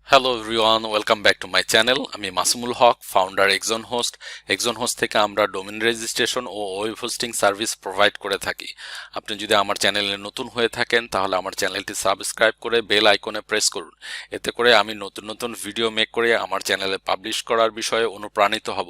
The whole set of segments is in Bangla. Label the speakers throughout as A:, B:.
A: Hello everyone, welcome back to my channel. আমি Masumul Haque, founder Exon Host. Exon Host থেকে আমরা ডোমেন রেজিস্ট্রেশন ও ওয়েব হোস্টিং সার্ভিস প্রোভাইড করে থাকি। আপনি যদি আমার চ্যানেলে নতুন হয়ে থাকেন তাহলে আমার চ্যানেলটি সাবস্ক্রাইব করে বেল আইকনে প্রেস করুন। এতে করে আমি নতুন নতুন ভিডিও মেক করে আমার চ্যানেলে পাবলিশ করার বিষয়ে অনুপ্রাণিত হব।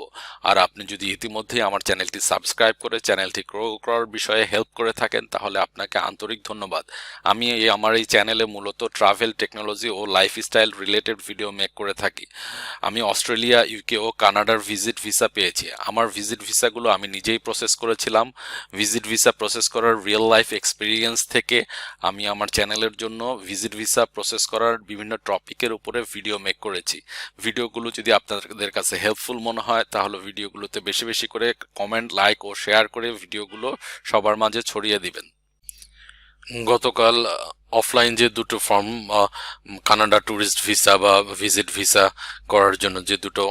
A: আর আপনি যদি ইতিমধ্যেই আমার চ্যানেলটি সাবস্ক্রাইব করে চ্যানেলটি গ্রো করার বিষয়ে হেল্প করে থাকেন তাহলে আপনাকে আন্তরিক ধন্যবাদ। আমি আমার এই চ্যানেলে মূলত ট্রাভেল, টেকনোলজি ও লাইফস্টাইল রিলেটেড ভিডিও মেক করে থাকি। আমি অস্ট্রেলিয়া, ইউকে ও কানাডার ভিজিট ভিসা পেয়েছি। আমার ভিজিট ভিসাগুলো আমি নিজেই প্রসেস করেছিলাম। ভিজিট ভিসা প্রসেস করার রিয়েল লাইফ এক্সপিরিয়েন্স থেকে আমি আমার চ্যানেলের জন্য ভিজিট ভিসা প্রসেস করার বিভিন্ন টপিকের উপরে ভিডিও মেক করেছি। ভিডিওগুলো যদি আপনাদের কাছে হেল্পফুল মনে হয় তাহলে ভিডিওগুলোতে বেশি বেশি করে কমেন্ট, লাইক ও শেয়ার করে ভিডিওগুলো সবার মাঝে ছড়িয়ে দিবেন। গতকাল অফলাইন যে দুটো ফর্ম, কানাডা ট্যুরিস্ট ভিসা বা ভিজিট ভিসা করার জন্য যে দুটো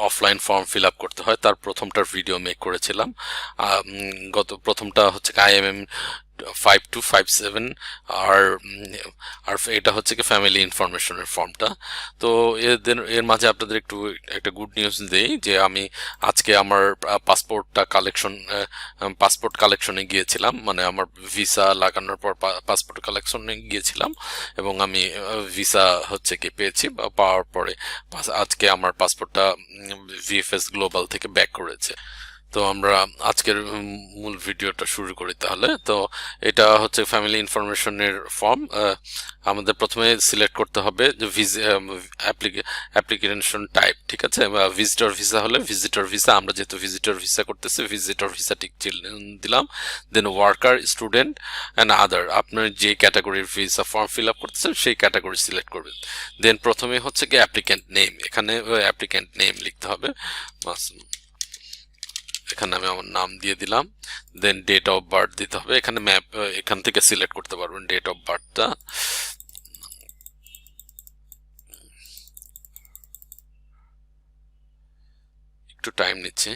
A: অফলাইন ফর্ম ফিল আপ করতে হয় তার প্রথমটার ভিডিও মেক করেছিলাম। প্রথমটা হচ্ছে IMM 5257, আর আর এটা হচ্ছে কি ফ্যামিলি ইনফরমেশনের ফর্মটা। তো এর মাঝে আপনাদের একটু একটা গুড নিউজ দেই যে আমি আজকে আমার পাসপোর্ট কালেকশনে গিয়েছিলাম, মানে আমার ভিসা লাগানোর পর পাসপোর্ট কালেকশনে গিয়েছিলাম এবং আমি ভিসা হচ্ছে কি পেয়েছি, বা পাওয়ার পরে আজকে আমার পাসপোর্টটা ভিএফএস গ্লোবাল থেকে ব্যাক করেছে। তো আমরা আজকের মূল ভিডিওটা শুরু করি তাহলে। তো এটা হচ্ছে ফ্যামিলি ইনফরমেশনের ফর্ম। আমাদের প্রথমে সিলেক্ট করতে হবে যে অ্যাপ্লিকেশন টাইপ, ঠিক আছে। ভিজিটর ভিসা হলে ভিজিটর ভিসা, আমরা যেহেতু ভিজিটর ভিসা করতেছি ভিজিটর ভিসা টিক দিলাম। দেন ওয়ার্কার, স্টুডেন্ট অ্যান্ড আদার, আপনার যে ক্যাটাগরির ভিসা ফর্ম ফিল আপ করতেছেন সেই ক্যাটাগরি সিলেক্ট করবেন। দেন প্রথমে হচ্ছে কি অ্যাপ্লিক্যান্ট নেম, এখানে অ্যাপ্লিক্যান্ট নেম লিখতে হবে। এখানে আমি আমার নাম দিয়ে দিলাম। দেন ডেট অফ বার্থ দিতে হবে। এখানে এখান থেকে সিলেক্ট করতে পারবেন ডেট অফ বার্থটা। একটু টাইম নিচ্ছে।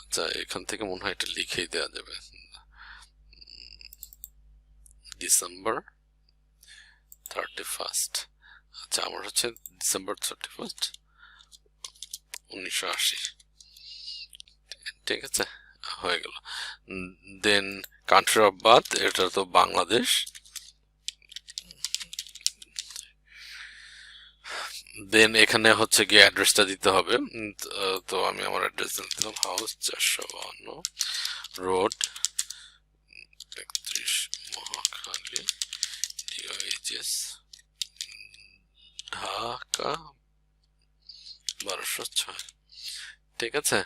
A: আচ্ছা, এখান থেকে মনে হয় এটা লিখেই দেওয়া যাবে। ডিসেম্বর 31। আচ্ছা, আমার হচ্ছে ডিসেম্বর 31, 1980। ঠিক আছে, হয়ে গেল। দেন কান্ট্রি অফ বার্থ, এটা তো বাংলাদেশ। দেন এখানে হচ্ছে গিয়ে অ্যাড্রেসটা দিতে হবে। তো আমি আমার অ্যাড্রেস দিলাম house 452 road, 31 Mohakhali, DOHS, Dhaka 1206। ঠিক আছে।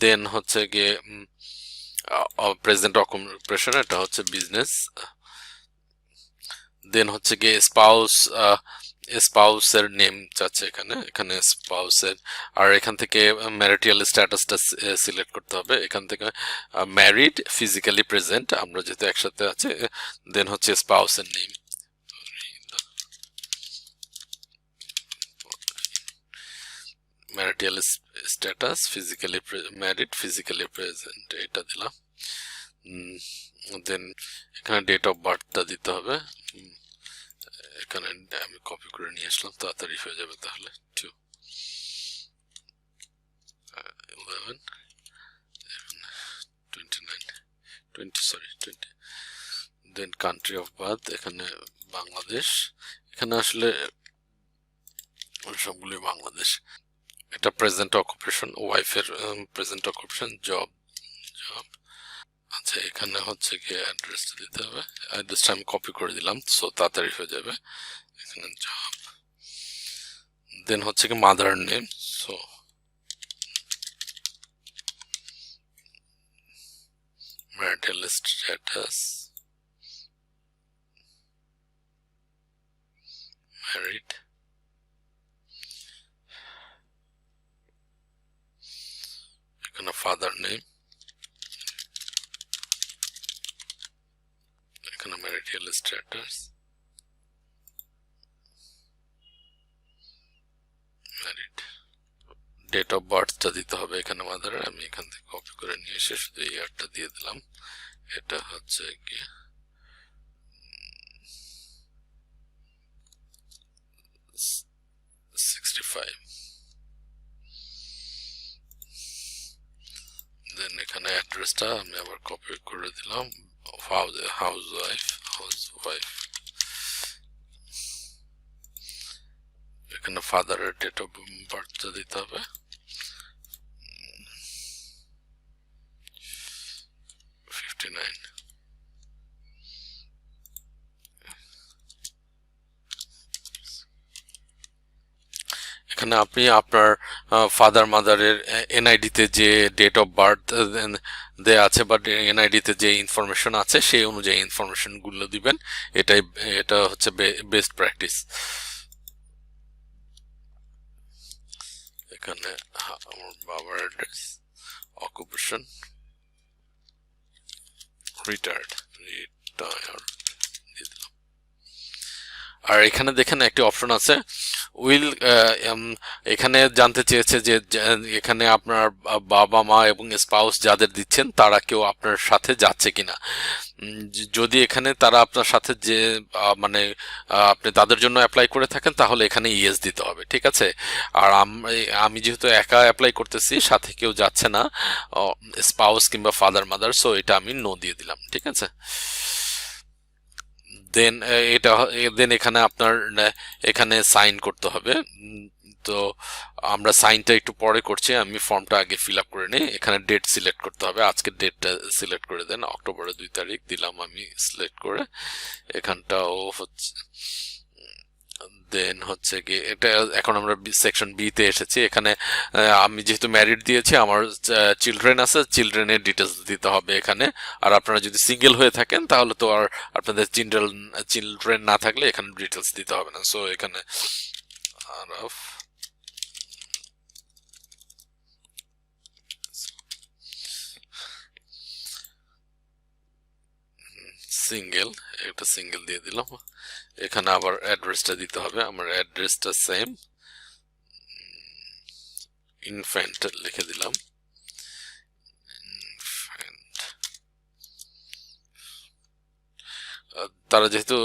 A: দেন হচ্ছে গিয়ে প্রেজেন্ট অকুপেশন, এটা হচ্ছে বিজনেস। দেন হচ্ছে গিয়ে স্পাউসের নেম চাচ্ছে এখানে, এখানে স্পাউসের। আর এখান থেকে ম্যারিটাল স্ট্যাটাসটা সিলেক্ট করতে হবে। এখান থেকে ম্যারিড, ফিজিক্যালি প্রেজেন্ট, আমরা যেহেতু একসাথে আছে। দেন হচ্ছে স্পাউসের name, marital status, physically married, physically present, এটা দিলাম। দেন এখানে ডেট অফ বার্থটা দিতে হবে। এখানে আমি কপি করে নিয়ে আসলাম, তাড়াতাড়ি হয়ে যাবে তাহলে। 11 29 20 দেন কান্ট্রি অফ বার্থ, এখানে বাংলাদেশ। এখানে আসলে সবগুলি বাংলাদেশ। এটা প্রেজেন্ট অকুপেশন, ওয়াইফের প্রেজেন্ট অকুপেশন জব। আচ্ছা, এখানে হচ্ছে গিয়ে অ্যাড্রেসটা দিতে হবে। অ্যাড্রেসটা আমি কপি করে দিলাম, সো তাড়াতাড়ি হয়ে যাবে। এখানে জব। দেন হচ্ছে কি mother name, so marital status, married। এখানে ফাদার নেম, এখানে marital status, married। Date of বার্থটা দিতে হবে এখানে মাদার। আমি এখান থেকে কপি করে নিয়ে এসে শুধু ইয়ারটা দিয়ে দিলাম। এটা হচ্ছে গিয়ে দেন এখানে অ্যাড্রেসটা আমি আবার কপি করে দিলাম, হাউসওয়াইফ। এখানে ফাদারের ডেট অফ বার্থটা দিতে হবে, এখানে আপনি আপনার ফাদার মাদারের এনআইডি তে যে ডেট অফ বার্থ দেয়া আছে বা এনআইডি তে যে ইনফরমেশন আছে সেই অনুযায়ী ইনফরমেশন গুলো দিবেন। এটা হচ্ছে বেস্ট প্র্যাকটিস। এখানে আমার বাবার অ্যাড্রেস, অকুপেশন রিটায়ার্ড দিয়ে দিলাম। আর এখানে দেখেন একটি অপশন আছে উইল, এখানে জানতে চেয়েছে যে এখানে আপনার বাবা মা এবং স্পাউস যাদের দিচ্ছেন তারা কেউ আপনার সাথে যাচ্ছে কিনা। যদি এখানে তারা আপনার সাথে যে মানে আপনি তাদের জন্য অ্যাপ্লাই করে থাকেন তাহলে এখানে ইয়েস দিতে হবে, ঠিক আছে। আর আমি যেহেতু একা অ্যাপ্লাই করতেছি, সাথে কেউ যাচ্ছে না, স্পাউস কিংবা ফাদার মাদার, সো এটা আমি নো দিয়ে দিলাম, ঠিক আছে। দেন এখানে আপনার এখানে সাইন করতে হবে। তো আমরা সাইনটা একটু পরে করছি, আমি ফর্মটা আগে ফিল আপ করে নিই। এখানে ডেট সিলেক্ট করতে হবে, আজকের ডেটটা সিলেক্ট করে দেন, অক্টোবরের 2 তারিখ দিলাম আমি সিলেক্ট করে। এখানটাও হচ্ছে, দেন হচ্ছে কি এটা এখন আমরা সেকশন বি তে এসেছি। এখানে আমি যেহেতু ম্যারিড দিয়েছি, আমার চিলড্রেন আছে, চিলড্রেনের ডিটেলস দিতে হবে এখানে। আর আপনারা যদি সিঙ্গেল হয়ে থাকেন তাহলে তো আর আপনাদের চিলড্রেন না থাকলে এখানে ডিটেলস দিতে হবে না। সো এখানে আরফ সিঙ্গেল, একটা সিঙ্গেল দিয়ে দিলাম। এখানে আবার অ্যাড্রেসটা দিতে হবে, আমার অ্যাড্রেসটা সেম, ইনফ্যান্ট লিখে দিলাম। তারা যেহেতু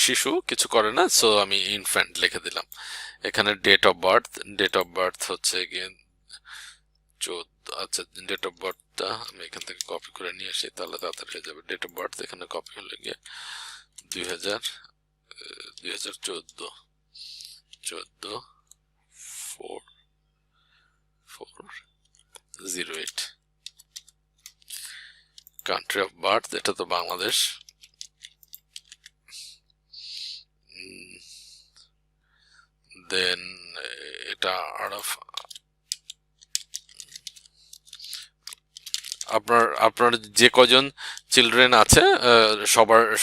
A: শিশু, কিছু করে না, সো আমি ইনফ্যান্ট লিখে দিলাম। এখানে ডেট অফ বার্থ হচ্ছে গিয়ে 14, আচ্ছা ডেট অফ বার্থটা আমি এখান থেকে কপি করে নিয়ে আসি, তাহলে তাড়াতাড়ি হয়ে যাবে। ডেট অফ বার্থ এখানে কপি হলে গিয়ে 2014 4/4/08। কান্ট্রি অফ বার্থ এটা তো বাংলাদেশ। দেন এটা আপনার যে কজন চিলড্রেন আছে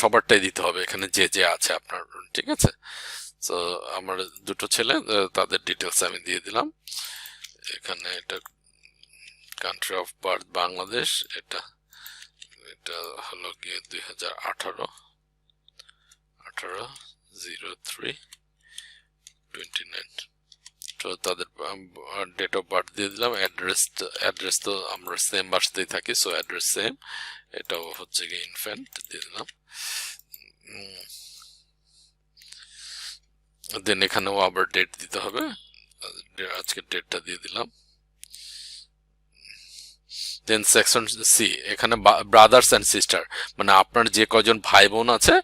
A: সবারটাই দিতে হবে এখানে, যে যে আছে আপনার, ঠিক আছে। তো আমার 2টো ছেলে, তাদের ডিটেলস আমি দিয়ে দিলাম। এখানে এটা কান্ট্রি অফ বার্থ বাংলাদেশ, এটা হলো গিয়ে 2018/03/29। তো তাদের ডেট অফ বার্থ দিয়ে দিলাম। অ্যাড্রেস তো আমরা সেম বাসাতেই থাকি, সো অ্যাড্রেস সেম। এটাও হচ্ছে গিয়ে ইনফ্যান্ট দিয়ে দিলাম। দেন এখানেও আবার ডেট দিতে হবে, আজকের ডেটটা দিয়ে দিলাম। দেন সেকশন সি, এখানে ব্রাদার্স অ্যান্ড সিস্টার, মানে আপনার যে কজন ভাই বোন আছে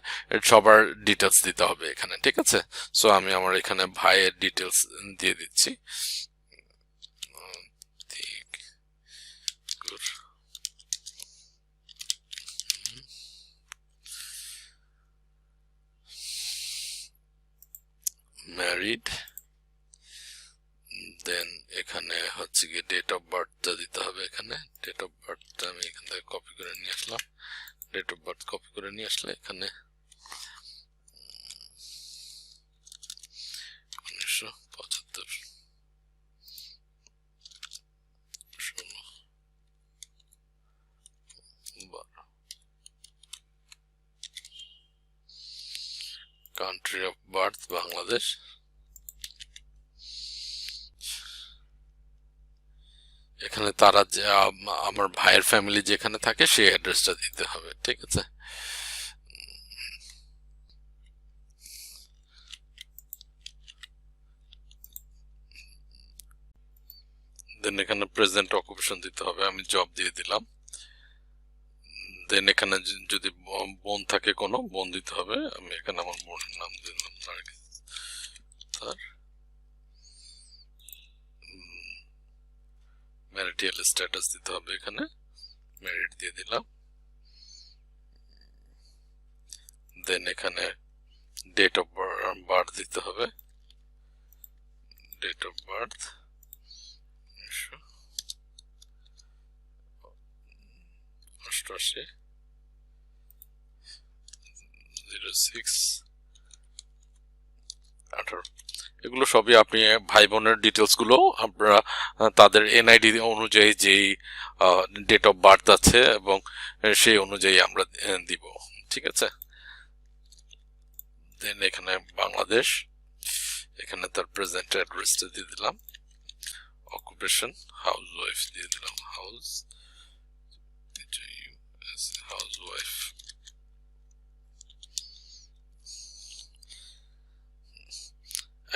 A: সবার ডিটেলস দিতে হবে এখানে, ঠিক আছে। সো আমি আমার এখানে ভাইয়ের ডিটেলস দিয়ে দিচ্ছি। ম্যারিড, দেন এখানে হচ্ছে গিয়ে ডেট অফ বার্থটা দিতে হবে। এখানে ডেট অফ বার্থটা আমি এখান থেকে কপি করে নিয়ে আসলাম। ডেট অফ বার্থ কপি করে নিয়ে আসলে এখানে 1975 16/12। Country of birth Bangladesh. এখানে তারা যে আমার ভাইয়ের ফ্যামিলি যেখানে থাকে সেই অ্যাড্রেসটা দিতে হবে, ঠিক আছে। দেন এখানে প্রেজেন্ট অকুপেশন দিতে হবে, আমি জব দিয়ে দিলাম। দেন এখানে যদি বোন থাকে কোনো বোন দিতে হবে, আমি এখানে আমার বোনের নাম দিলাম তার ম্যারিটাল স্ট্যাটাস দিতে হবে, এখানে ম্যারিড দিয়ে দিলাম। দেন এখানে ডেট অফ বার্থ দিতে হবে, ডেট অফ বার্থ 1988 এগুলো সবই আপনি ভাই বোনের ডিটেলস গুলো আপনারা তাদের এনআইডি অনুযায়ী যেই ডেট অফ বার্থ আছে এবং সেই অনুযায়ী আমরা দিব, ঠিক আছে। দেন এখানে বাংলাদেশ, এখানে তার প্রেজেন্ট অ্যাড্রেসটা দিয়ে দিলাম। অকুপেশন হাউস ওয়াইফ দিয়ে দিলাম, হাউস ওয়াইফ।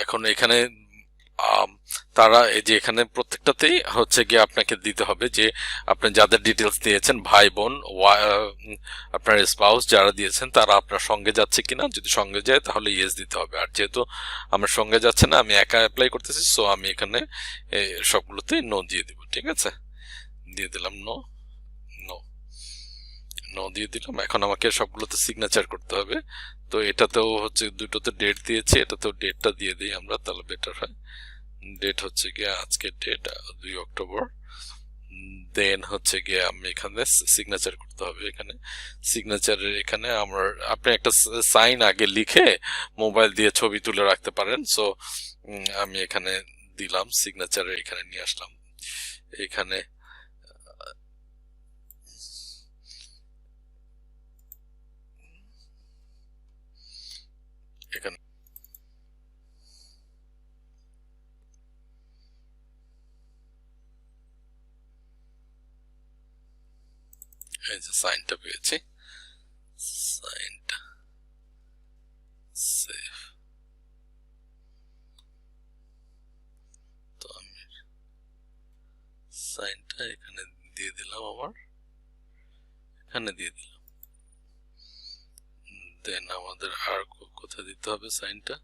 A: এখন এখানে তারা এই যে এখানে প্রত্যেকটাতেই হচ্ছে গিয়ে আপনাকে দিতে হবে যে আপনি যাদের ডিটেলস দিয়েছেন, ভাই বোন, আপনার স্পাউস যারা দিয়েছেন তারা আপনার সঙ্গে যাচ্ছে কিনা, যদি সঙ্গে যায় তাহলে ইয়েস দিতে হবে। আর যেহেতু আমার সঙ্গে যাচ্ছে না, আমি একা অ্যাপ্লাই করতেছি, সো আমি এখানে সবগুলোতে নো দিয়ে দিব, ঠিক আছে। দিয়ে দিলাম নো, নো, নো দিয়ে দিলাম। এখন আমাকে সবগুলোতে সিগনেচার করতে হবে, তো এটাতেও হচ্ছে দুটোতে ডেট দিয়েছি, এটাতেও ডেটটা দিয়ে দিই আমরা, তাহলে বেটার হয়। ডেট হচ্ছে গিয়ে আজকের ডেট 2 অক্টোবর। দেন হচ্ছে গিয়ে আমি এখানে সিগনেচার করতে হবে, এখানে সিগনেচারের এখানে আমার আপনি একটা সাইন আগে লিখে মোবাইল দিয়ে ছবি তুলে রাখতে পারেন, সো আমি এখানে দিলাম সিগনেচারে, এখানে নিয়ে আসলাম। এখানে এখানে এই যে সাইনটা পেয়েছি, সাইনটা সেভ। তো আমি সাইনটা এখানে দিয়ে দিলাম, আমার এখানে দিয়ে দিলাম। দেন আমাদের আর কোথায় দিতে হবে সাইনটা,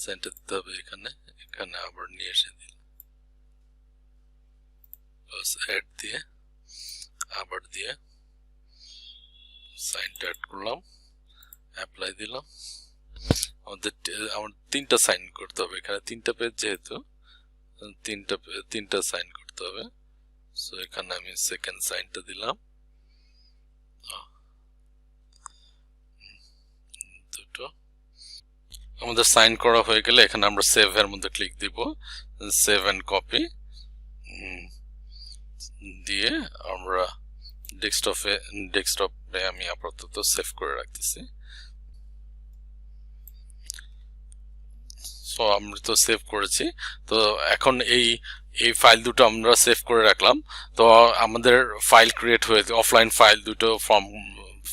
A: সাইনটা দিতে হবে এখানে, এখানে আবার নিয়ে এসে দিলাম, অ্যাড দিয়ে আবার দিয়ে সাইনটা অ্যাড করলাম, অ্যাপ্লাই দিলাম। আমার 3টা সাইন করতে হবে, এখানে 3টা পেজ যেহেতু 3টা সাইন করতে হবে, সো এখানে আমি সেকেন্ড সাইনটা দিলাম, দুটো। আমাদের সাইন করা হয়ে গেলে এখানে আমরা সেভ এর মধ্যে ক্লিক দিব, সেভ এন্ড কপি দিয়ে আমরা ডেস্কটপে আমি আপাতত সেভ করে রাখতেছি। সো আমরা তো সেভ করেছি, তো এখন এই ফাইল দুটো আমরা সেভ করে রাখলাম। তো আমাদের ফাইল ক্রিয়েট হয়েছে, অফলাইন ফাইল দুটো ফর্ম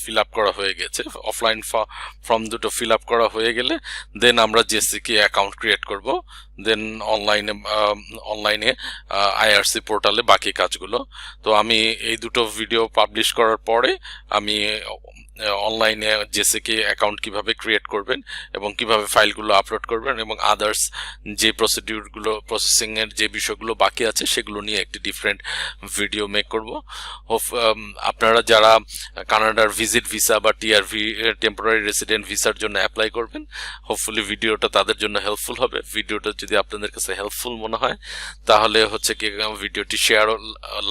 A: ফিল আপ করা হয়ে গেছে। অফলাইন ফর্ম দুটো ফিল আপ করা হয়ে গেলে দেন আমরা জেসিকে অ্যাকাউন্ট ক্রিয়েট করব, দেন অনলাইনে আইআরসি পোর্টালে বাকি কাজগুলো। তো আমি এই দুটো ভিডিও পাবলিশ করার পরে আমি অনলাইনে জেসিকে অ্যাকাউন্ট কিভাবে ক্রিয়েট করবেন এবং কিভাবে ফাইলগুলো আপলোড করবেন এবং আদার্স যে প্রসেসিং এর যে বিষয়গুলো বাকি আছে সেগুলো নিয়ে একটি ডিফারেন্ট ভিডিও মেক করব। আপনারা যারা কানাডার ভিজিট ভিসা বা টিআরভি টেম্পোরারি রেসিডেন্ট ভিসার জন্য অ্যাপ্লাই করবেন, হোপফুলি ভিডিওটা তাদের জন্য হেল্পফুল হবে। ভিডিওটা যদি আপনাদের কাছে হেল্পফুল মনে হয় তাহলে হচ্ছে কি ভিডিওটি শেয়ার,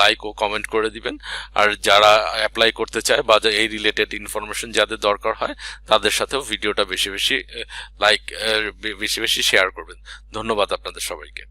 A: লাইক ও কমেন্ট করে দিবেন। আর যারা অ্যাপ্লাই করতে চায় বা এই রিলেটেড ইনফরমেশন যাদের দরকার হয় তাদের সাথেও ভিডিওটা বেশি বেশি শেয়ার করবেন। ধন্যবাদ আপনাদের সবাইকে।